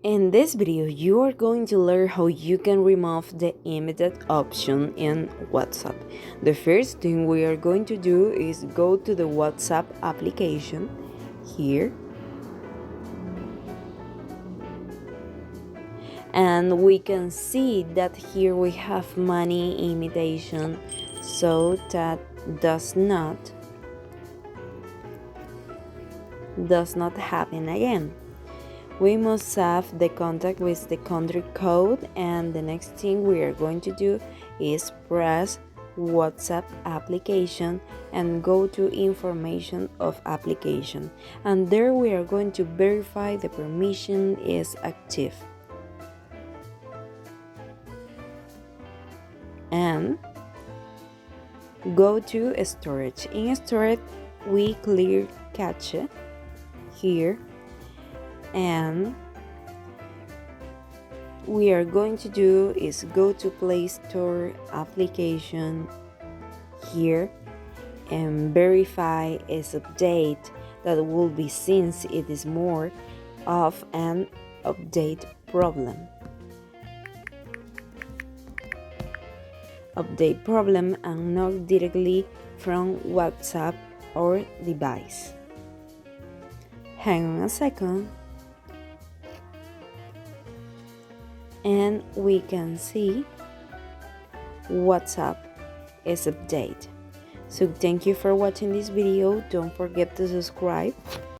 In this video, you are going to learn how you can remove the immediate option in WhatsApp. The first thing we are going to do is go to the WhatsApp application here. And we can see that here we have many imitation, so that does not happen again. We must save the contact with the country code, and the next thing we are going to do is press WhatsApp application and go to information of application, and there we are going to verify the permission is active. And go to storage. In storage we clear cache here, and we are going to do is go to Play Store application here and verify its update. That will be since it is more of an update problem. Update problem and not directly from WhatsApp or device. Hang on a second, and we can see WhatsApp is updated. So thank you for watching this video. Don't forget to subscribe.